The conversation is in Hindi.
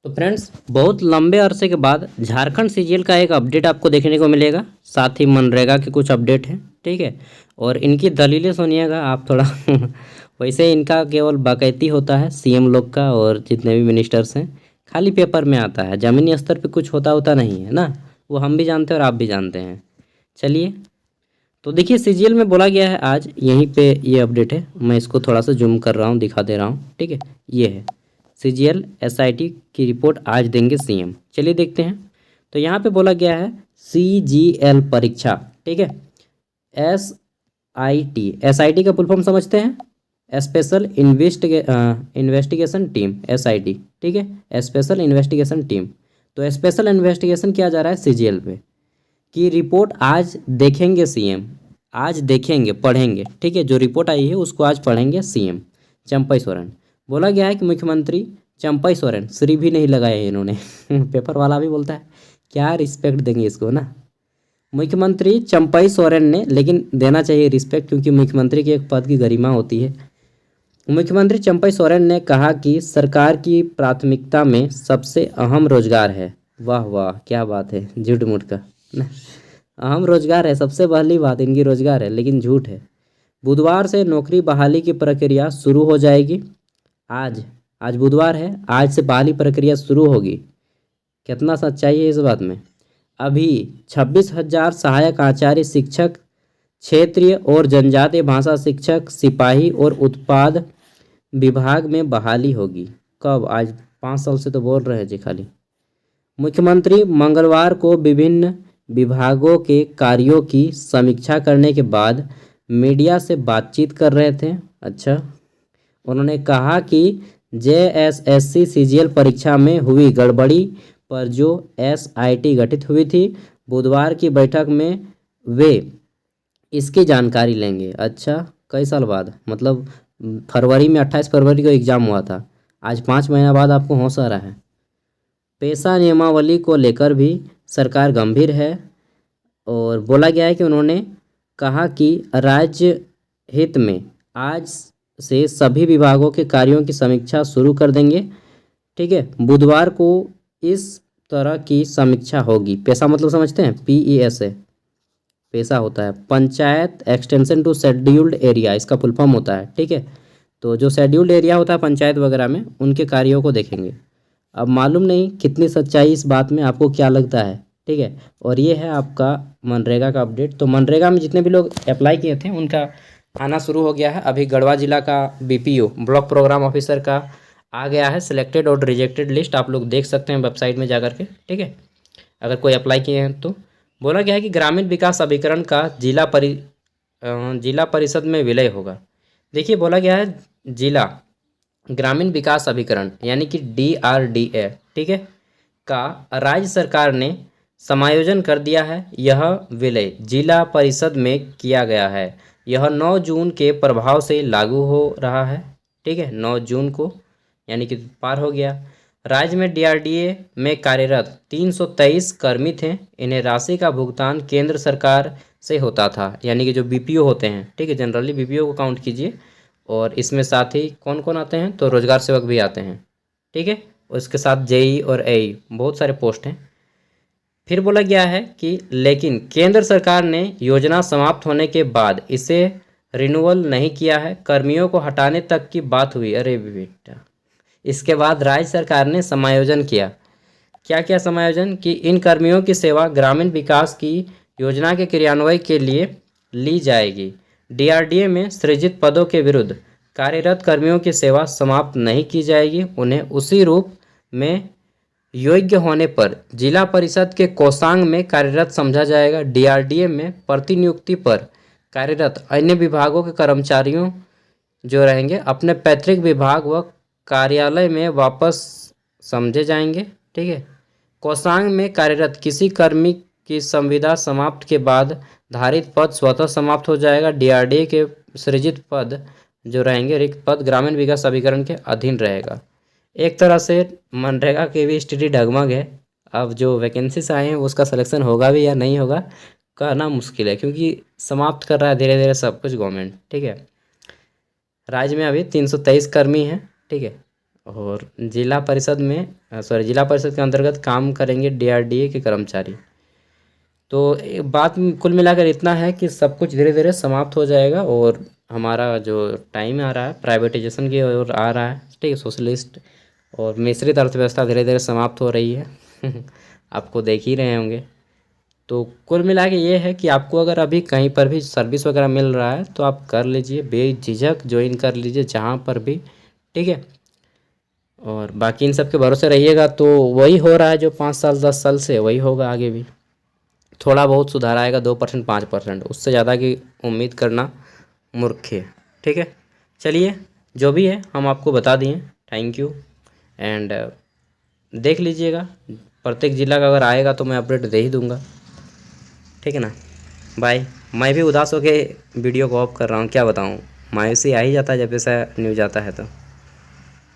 तो फ्रेंड्स, बहुत लंबे अरसे के बाद झारखंड सीजीएल का एक अपडेट आपको देखने को मिलेगा। साथ ही मनरेगा के कुछ अपडेट हैं, ठीक है। और इनकी दलीलें सुनिएगा आप थोड़ा वैसे इनका केवल बाकायती होता है सीएम लोग का, और जितने भी मिनिस्टर्स हैं खाली पेपर में आता है, ज़मीनी स्तर पे कुछ होता नहीं है ना। वो हम भी जानते हैं और आप भी जानते हैं। चलिए, तो देखिए सीजीएल में बोला गया है आज, यहीं पे ये अपडेट है। मैं इसको थोड़ा सा जूम कर रहा हूँ, दिखा दे रहा हूँ, ठीक है। ये है सीजीएल एसआईटी की रिपोर्ट आज देंगे सीएम। चलिए देखते हैं। तो यहाँ पे बोला गया है सीजीएल परीक्षा, ठीक है। एसआईटी का फुल फॉर्म समझते हैं, स्पेशल इन्वेस्टिगेशन टीम, एसआईटी, ठीक है, स्पेशल इन्वेस्टिगेशन टीम। तो स्पेशल इन्वेस्टिगेशन किया जा रहा है सीजीएल पे की रिपोर्ट आज देखेंगे सीएम। आज देखेंगे, पढ़ेंगे, ठीक है। जो रिपोर्ट आई है उसको आज पढ़ेंगे सीएम चंपई सोरेन। बोला गया है कि मुख्यमंत्री चंपई सोरेन, श्री भी नहीं लगाए हैं इन्होंने पेपर वाला भी बोलता है, क्या रिस्पेक्ट देंगे इसको ना। मुख्यमंत्री चंपई सोरेन ने, लेकिन देना चाहिए रिस्पेक्ट, क्योंकि मुख्यमंत्री की एक पद की गरिमा होती है। मुख्यमंत्री चंपई सोरेन ने कहा कि सरकार की प्राथमिकता में सबसे अहम रोजगार है। वाह वाह, क्या बात है, झूठ मूठ का ना। अहम रोजगार है, सबसे पहली बात इनकी रोजगार है, लेकिन झूठ है। बुधवार से नौकरी बहाली की प्रक्रिया शुरू हो जाएगी। आज आज बुधवार है, आज से बहाली प्रक्रिया शुरू होगी। कितना सच्चाई है इस बात में। अभी 26,000 सहायक आचार्य शिक्षक, क्षेत्रीय और जनजातीय भाषा शिक्षक, सिपाही और उत्पाद विभाग में बहाली होगी। कब? आज 5 साल से तो बोल रहे हैं जी खाली। मुख्यमंत्री मंगलवार को विभिन्न विभागों के कार्यों की समीक्षा करने के बाद मीडिया से बातचीत कर रहे थे। अच्छा, उन्होंने कहा कि जेएसएससी सीजीएल परीक्षा में हुई गड़बड़ी पर जो एसआईटी गठित हुई थी, बुधवार की बैठक में वे इसकी जानकारी लेंगे। अच्छा, कई साल बाद, मतलब फरवरी में 28 फरवरी को एग्ज़ाम हुआ था, आज 5 महीना बाद आपको होश आ रहा है। पेशा नियमावली को लेकर भी सरकार गंभीर है। और बोला गया है कि उन्होंने कहा कि राज्य हित में आज से सभी विभागों के कार्यों की समीक्षा शुरू कर देंगे, ठीक है। बुधवार को इस तरह की समीक्षा होगी। पेशा मतलब समझते हैं, PESA पेशा होता है panchayat extension to scheduled area, इसका फुल फॉर्म होता है, ठीक है। तो जो शेड्यूल्ड एरिया होता है पंचायत वगैरह में, उनके कार्यों को देखेंगे। अब मालूम नहीं कितनी सच्चाई इस बात में, आपको क्या लगता है, ठीक है। और ये है आपका मनरेगा का अपडेट। तो मनरेगा में जितने भी लोग अप्लाई किए थे उनका आना शुरू हो गया है। अभी गढ़वा जिला का BPO, ब्लॉक प्रोग्राम ऑफिसर का आ गया है सिलेक्टेड और रिजेक्टेड लिस्ट, आप लोग देख सकते हैं वेबसाइट में जा कर के, ठीक है, अगर कोई अप्लाई किए हैं तो। बोला गया है कि ग्रामीण विकास अभिकरण का जिला परिषद में विलय होगा। देखिए, बोला गया है जिला ग्रामीण विकास अभिकरण यानी कि DRDA, ठीक है, का राज्य सरकार ने समायोजन कर दिया है। यह विलय जिला परिषद में किया गया है। यह 9 जून के प्रभाव से लागू हो रहा है, ठीक है, 9 जून को, यानी कि पार हो गया। राज्य में DRDA में कार्यरत 323 कर्मी थे। इन्हें राशि का भुगतान केंद्र सरकार से होता था, यानी कि जो BPO होते हैं, ठीक है, जनरली BPO को काउंट कीजिए। और इसमें साथ ही कौन कौन आते हैं, तो रोजगार सेवक भी आते हैं, ठीक है। उसके साथ JE और AE, बहुत सारे पोस्ट हैं। फिर बोला गया है कि लेकिन केंद्र सरकार ने योजना समाप्त होने के बाद इसे रिन्यूअल नहीं किया है। कर्मियों को हटाने तक की बात हुई। अरे बेटा, इसके बाद राज्य सरकार ने समायोजन किया। क्या क्या समायोजन? कि इन कर्मियों की सेवा ग्रामीण विकास की योजना के क्रियान्वयन के लिए ली जाएगी। DRDA में सृजित पदों के विरुद्ध कार्यरत कर्मियों की सेवा समाप्त नहीं की जाएगी। उन्हें उसी रूप में योग्य होने पर जिला परिषद के कोषांग में कार्यरत समझा जाएगा। DRDA में प्रतिनियुक्ति पर कार्यरत अन्य विभागों के कर्मचारियों जो रहेंगे अपने पैतृक विभाग व कार्यालय में वापस समझे जाएंगे, ठीक है। कोषांग में कार्यरत किसी कर्मी की संविदा समाप्त के बाद धारित पद स्वतः समाप्त हो जाएगा। DRDA के सृजित पद जो रहेंगे, रिक्त पद ग्रामीण विकास अभिकरण के अधीन रहेगा। एक तरह से मनरेगा की भी स्थिति डगमग है। अब जो वैकेंसीज आए हैं उसका सिलेक्शन होगा भी या नहीं होगा कहना मुश्किल है, क्योंकि समाप्त कर रहा है धीरे धीरे सब कुछ गवर्नमेंट, ठीक है। राज्य में अभी 323 कर्मी हैं, ठीक है। और जिला परिषद में जिला परिषद के अंतर्गत काम करेंगे डीआरडीए के कर्मचारी। तो बात कुल मिलाकर इतना है कि सब कुछ धीरे धीरे समाप्त हो जाएगा और हमारा जो टाइम आ रहा है प्राइवेटाइजेशन की ओर आ रहा है, ठीक है, सोशलिस्ट और मिश्रित अर्थव्यवस्था धीरे धीरे समाप्त हो रही है आपको देख ही रहे होंगे। तो कुल मिला के ये है कि आपको अगर अभी कहीं पर भी सर्विस वगैरह मिल रहा है तो आप कर लीजिए, बेझिझक ज्वाइन कर लीजिए जहाँ पर भी, ठीक है। और बाकी इन सब के भरोसे रहिएगा तो वही हो रहा है जो 5 साल 10 साल से वही होगा आगे भी। थोड़ा बहुत सुधार आएगा, 2% 5%, उससे ज़्यादा की उम्मीद करना मूर्ख है, ठीक है। चलिए जो भी है हम आपको बता दिए, थैंक यू। एंड देख लीजिएगा, प्रत्येक ज़िला का अगर आएगा तो मैं अपडेट दे ही दूँगा, ठीक है ना। बाय। मैं भी उदास होके वीडियो को ऑफ कर रहा हूँ, क्या बताऊँ, मायूसी आ ही जाता है जब ऐसा न्यूज़ आता है तो।